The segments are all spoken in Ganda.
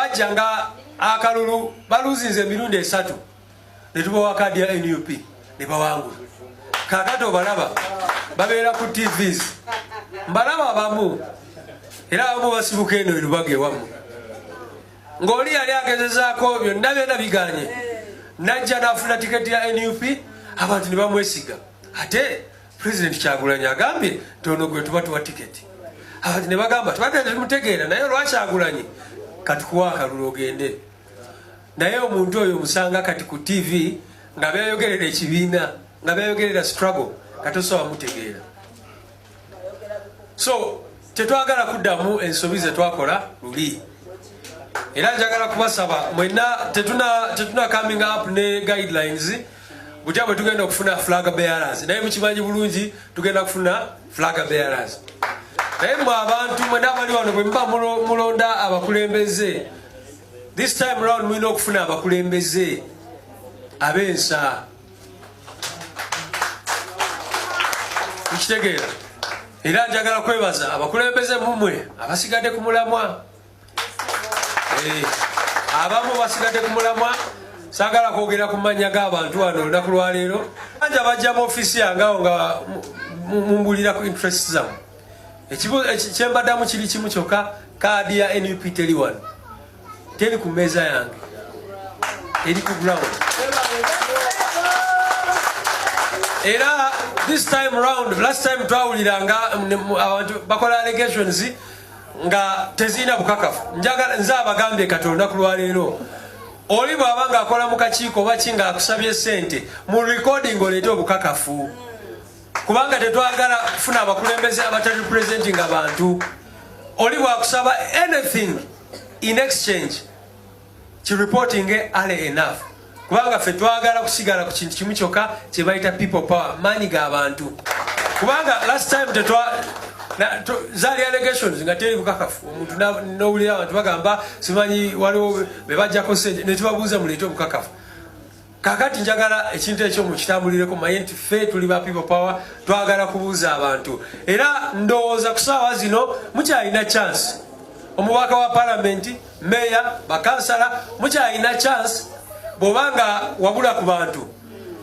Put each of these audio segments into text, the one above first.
bajjanga akalulu baluzinze emirundi 3 ne tubawa kadi ya NUP ne bawangula. Kakati obalaba babeera ku TVs mbalaba abamu era abamu basibuka eno ebibage wamu ng'oli yali agezezaako byonna byonna biganye najja n'afuna tiketi ya NUP abantu ne bamwesiga ate President Kyagulanyi agambye tono gwe tuba tuwa tiketi abantu ne bagamba tubadde tumutegeera naye lwaki Kyagulanyi kati kuwa akalulu ogende naye omuntu oyo musanga kati ku TV nga beeyogerera ekibiina nga beeyogerera struggle katosobola mutegeera. So tetwagala kuddamu ensobi ze twakola luli era njagala kubasaba mwenna tetuna coming up ne guidelines butya bwe tugenda okufuna flag bearers naye mukimanyi bulungi tugenda kufuna flag bearers naye mwe abantu mwenna abali wano bwe muba mulonda abakulembeze this time round mulina okufuna abakulembeze abensa ikitegeera era njagala kwebaza abakulembeze mumwe abasigadde ku mulamwa abamu basigadde ku mulamwa sagala kwogera ku mannya g'abantu wano olunaku lwaleero anja bajja mu ofisi yange awo nga mumbulira ku interest zamu kyembaddamu kiri kimu kyokka kaadi ya NUP teri wano teri ku mmeeza yange eri ku ground era this time round last time twawuliranga abantu bakola allegations nga tezina bukakafu njagala nze abagambye kati olunaku lwaleero oli bw'aba ng'akola mu kakiiko oba ki ng'akusabye ssente mu recording oleete obukakafu kubanga tetwagala kufuna abakulembeze abatali representing abantu oli bw'akusaba anything in exchange kireporting ale enough kubanga ffe twagala kusigala ku kintu kimu kyokka kye bayita people power maanyi g'abantu kubanga last time zaali allegations nga teri bukakafu omuntu n'owulira abantu bagamba simanyi waliwo be bajjako ssente ne tubabuuza muleete obukakafu kakati njagala ekintu ekyo mukitambulireko manye nti ffe tuli ba people power twagala kubuuza abantu era ndowooza ku ssaawa zino mukyalina chance omubaka wa palamenti meya bakansala mukyalina chance bw'obanga wabula ku bantu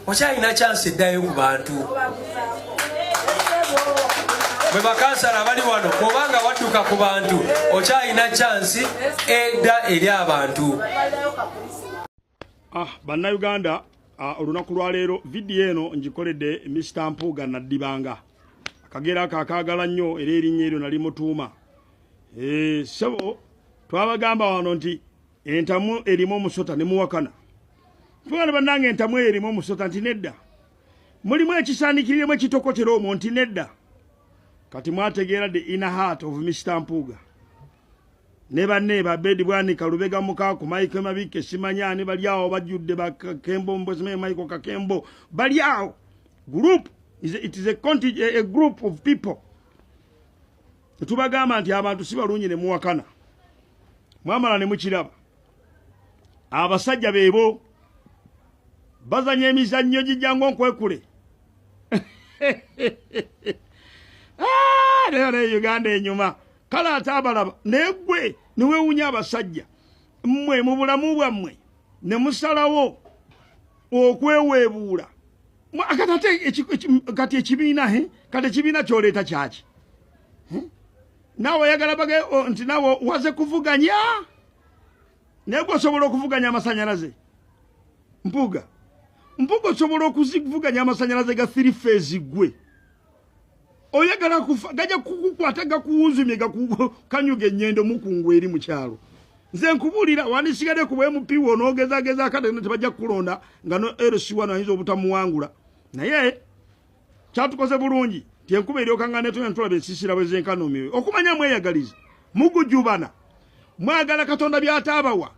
okyalina chance eddayo ku bantu bwe bakansala bali wano bw'obanga wadduka ku bantu okyalina chance edda eri abantu. Bannayuganda olunaku lwaleero vidiyo eno ngikoledde Mr. Mpuuga Naddibanga akagera ako akaagala nnyo era erinnya eryo nali mutuuma ssebo twabagamba wano nti entamu erimu omusota ne muwakana twagala bannange entamu erimu omusota nti nedda mulimu ekisaanikiriramu ekitokotera omwo nti nedda kati mwategeera the inner heart of Mr. Mpuuga ne banne babedi bwanika lubega mukaku Michael Mabike simanyani bali awo bajjudde bakembo mbozime Michael Kakembo bali awo group it is a group of people tubagamba nti abantu sibalunyi ne muwakana mwamala ne mukiraba abasajja bebo bazanya emizannyo gijjango nkwekule lero Uganda enyuma kala atabalaba negwe niwewunya abasajja mmwe mu bulamu bwammwe ne musalawo okweweebuula kati ekibiina kati ekibiina kyoleeta kyaki nawe oyagala bage nti nawe waze kuvuganya naye gwe osobola okuvuganya amasanyalaze Mpuuga osobola okuvuganya amasanyalaze ga 3 phase gwe oyagala kufa gajja kukukwata gakuwunzumye gakanyuga ennyendo mukungu eri mu kyalo nze nkubulira wanisigade ku MP wonoogezageza kate tebajja kulonda nga no LC1 ayinza obutamuwangula naye kyatukoze bulungi tyenkuba eri okangana netulabe ensisira bwe zenkanomi okumanya mweyagaliza mugujubana mwagala Katonda byataabawa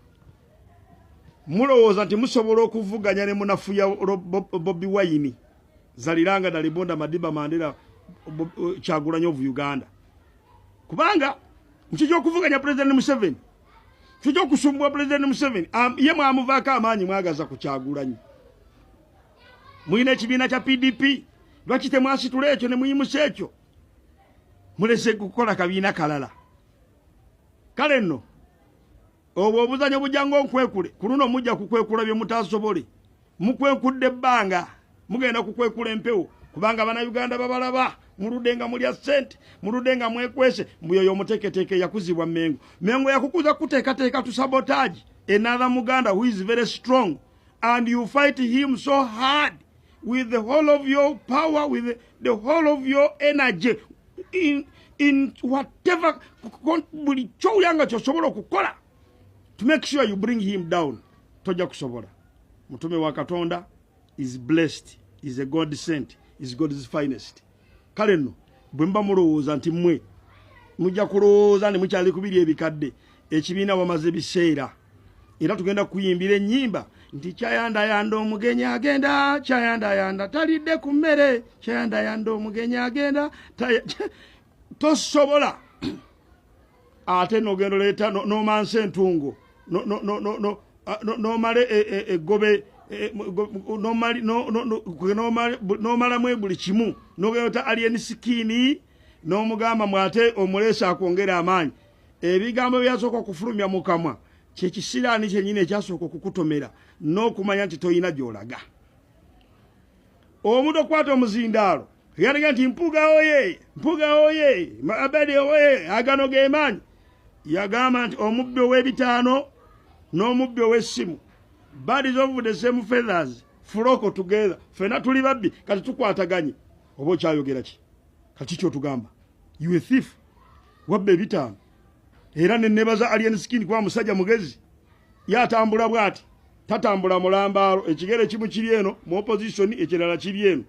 mulowooza nti musobola okuvuganya ne munafu ya Bobi Wine Zaliranga Dalibonda Madiba Mandela Kyagulanyi of Uganda kubanga mukijja okuvuganya President Museveni kijja okusumbwa President Museveni ye mwamuvaako amaanyi mwagaza ku Kyagulanyi mulina ekibiina kya PDP lwaki temwasitula ekyo ne muyimusa ekyo mulese kukola kabiina kalala kale nno obwo obuzanyo bujango nkwekule kununo mujja kukwekula bye mutasobole mukwekudde ebbanga mugenda kukwekula empewo kubanga bana Uganda babalaba muludenga mulya sente muludenga mwekwese mbuyo muteketeke yakuzibwa mengo yakukuza kutekateka tu sabotage another Muganda who is very strong and you fight him so hard with the whole of your power with the whole of your energy in whatever buli choyanga chosobola kukola to make sure you bring him down toja kusobola mutume wa Katonda is blessed is a God sent is God's finest kale no bwemba mulowooza nti mmwe mujja kulowooza ne mukyali kubiri ebikadde ekibiina wamaze biseera era tugenda kuyimbira ennyimba nti kyayanda yanda omugenyi agenda kyayanda yanda talidde ku mmere kyayanda yanda omugenyi agenda tosobola ate nogendo leeta nomansa entungo nomale egobe nomala buli kimu nogenda alien sikini n'omugamba mwate omulesa akwongera amaanyi ebigambo byasooka kufulumya mu kamwa kyekisiraani kyennyini ekyasooka okukutomera n'okumanya nti toyina gy'olaga omuntu okwata omuzindaalo yalaga nti mpuga oye abedi oye agano ge maanyi yagamba nti omubbi ow'ebitaano n'omubbi ow'essimu birds of the same feathers flock together fena tuli babbi kati tukwataganye oba okyayogera ki kati kyotugamba you a thief wabbe ebitaano era nenebaza alien skin kwa musajja mugezi yatambula bwati tatambula mulambaalo ekigere kimu kiri eno mu opposition ekirala kiri eno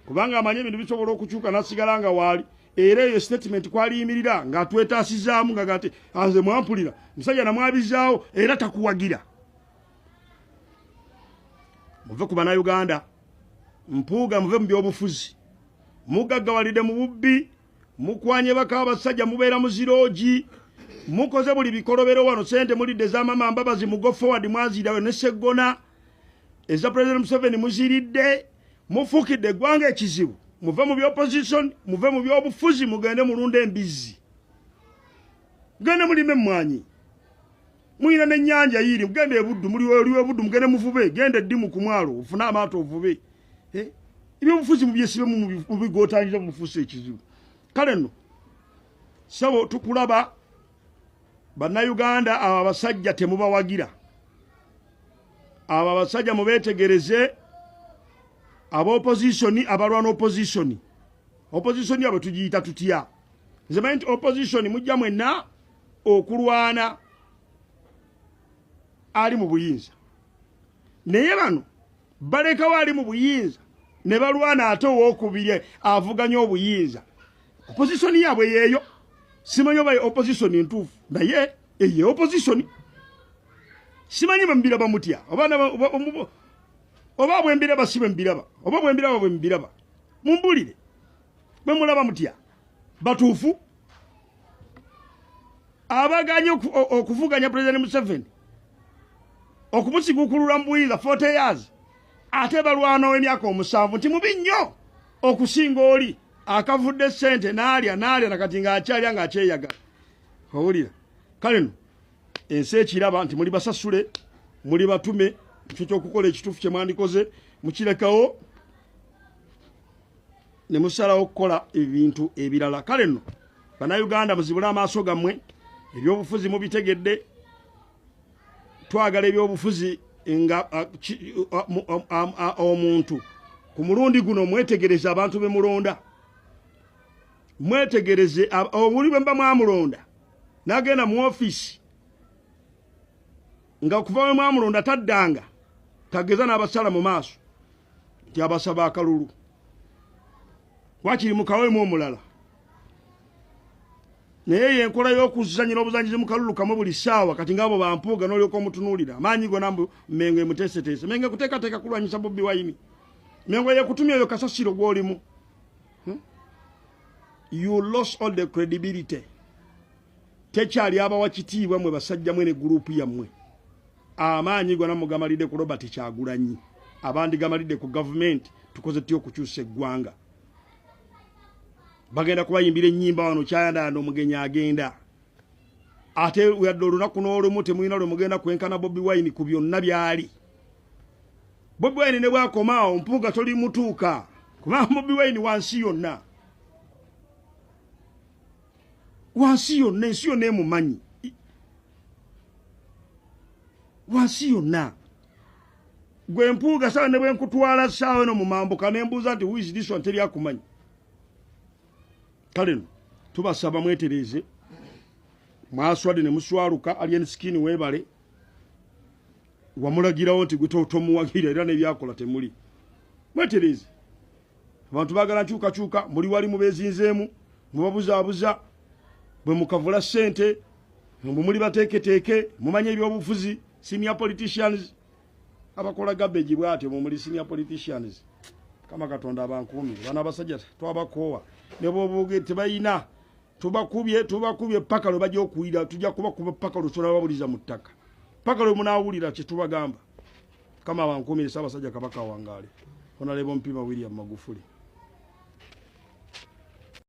kubanga amanye ebintu bisobola okukyuka nasigala nga waali era eyo statement kwali yimirira nga twetaasizaamu nga gati anze mwampulira musajja namwabizaawo era takuwagira muve ku bana Uganda mpuuga muve mu byobufuzi mugaggawalidde mu bubbi mukwanye baka abasajja mubeera muzirogi mukoze buli bikolobero wano sente mulidde z'amama mbabazi mu go forward mwazirawe ne Seggona eza President Museveni muziridde mufukidde eggwanga ekizibu muve mu by'opposition muve mu by'obufuzi mugende mulunda embizi mugende mulime mmwanyi muyina n'ennyanja yiri mugende ebuddu muliwe ebuddu mugende muvube gende eddimu ku mwalo ofune amaato ovube ebyobufuzi mubyesibe mu bigootangira mu bufuzi ekizibu kale nno sabo tukulaba bannayuganda abo abasajja temubawagira abo abasajja mubeetegereze aba opposition abalwana opposition abo tugiyita tutya nze manyi nti opposition mujja mwenna okulwana ali mu buyinza naye bano balekawo ali mu buyinza ne balwana ate owookubiri avuganya obuyinza opposition yaabwe yeeyo simanyi oba opposition ntuufu naye eye opposition simanyi bambiraba mutya oba bwembiraba si bwembiraba oba bwembiraba bwembiraba mumbulire bwe mulaba mutya batuufu abaganye okuvuganya President Museveni okumusigulula mu buyinza 40 years ate balwana w'emyaka 7 nti mubi nnyo okusinga oli akavudde sente naalya nakati ng'akyalya ng'akyeyagala owulira kale no ensi ekiraba nti muli basasule muli batume ekyo ky'okukola ekituufu kye mwandikoze mukirekawo ne musalawo okukola ebintu ebirala kale no bannayuganda muzibule amaaso gammwe ebyobufuzi mubitegedde twagala ebyobufuzi nga omuntu ku mulundi guno mwetegereze abantu be mulonda mwetegereze omuli bwe mba mwamulonda n'agenda mu office nga kuva we mwamulonda taddanga tageza n'abasala mu maaso nti abasaba akalulu wakiri mukawemu omulala naye yenkola y'okuzanyira obuzanyizi mu kalulu kamu buli ssaawa kati ng'abo bampuuga n'olyoka omutunuulira amaanyi gonna Mengo emuteeseteese Mengo kuteekateeka kulwanyisa Bobi Wine Mengo yekutumya eyo kasasiro gw'olimu you lost all the credibility tekyali abawa kitiibwa mwe basajja mwe ne gurupu yammwe amaanyi gonna mugamalidde ku Robert Kyagulanyi abandi gamalidde ku government tukoze tyo okukyusa eggwanga bagenda kubayimbira ennyimba wano kyayanda omugenyi agenda ate yadde olunaku n'olumu temulina lwe mugenda kwenkana Bobi Wine ku byonna byali. Bobi Wine ne bwakomaawo mpuuga toli mutuuka kubanga Bobi Wine wansi yonna. Wansi yonna, ensi yonna emumanyi. Wansi yonna. Gwe mpuuga sawa ne bwe nkutwala ssaawa eno mu mambuka ne mbuuza nti who is this one teri akumanyi. Kale no tubasaba mwetereze. Mwaswade ne muswaluka alien skin webale. Wamulagirawo nti gwe tomuwagira era nebyakola temuli. Mwetereze. Abantu bagala kyuka muli wali mubezinzeemu mubabuza bwe mukavula sente muli bateeketeke mumanye ebyobufuzi senior politicians abakola garbage bwate muli senior politicians kama Katonda abankumi bana basajja twabakowa nebo buge tebayina tubakubye paka lo bajja okuwira tujja kuba paka lo tuna babuliza mutaka paka lo munawulira kitubagamba kama abankumi saba basajja kabaka wangale ona lebo mpima William Magufuli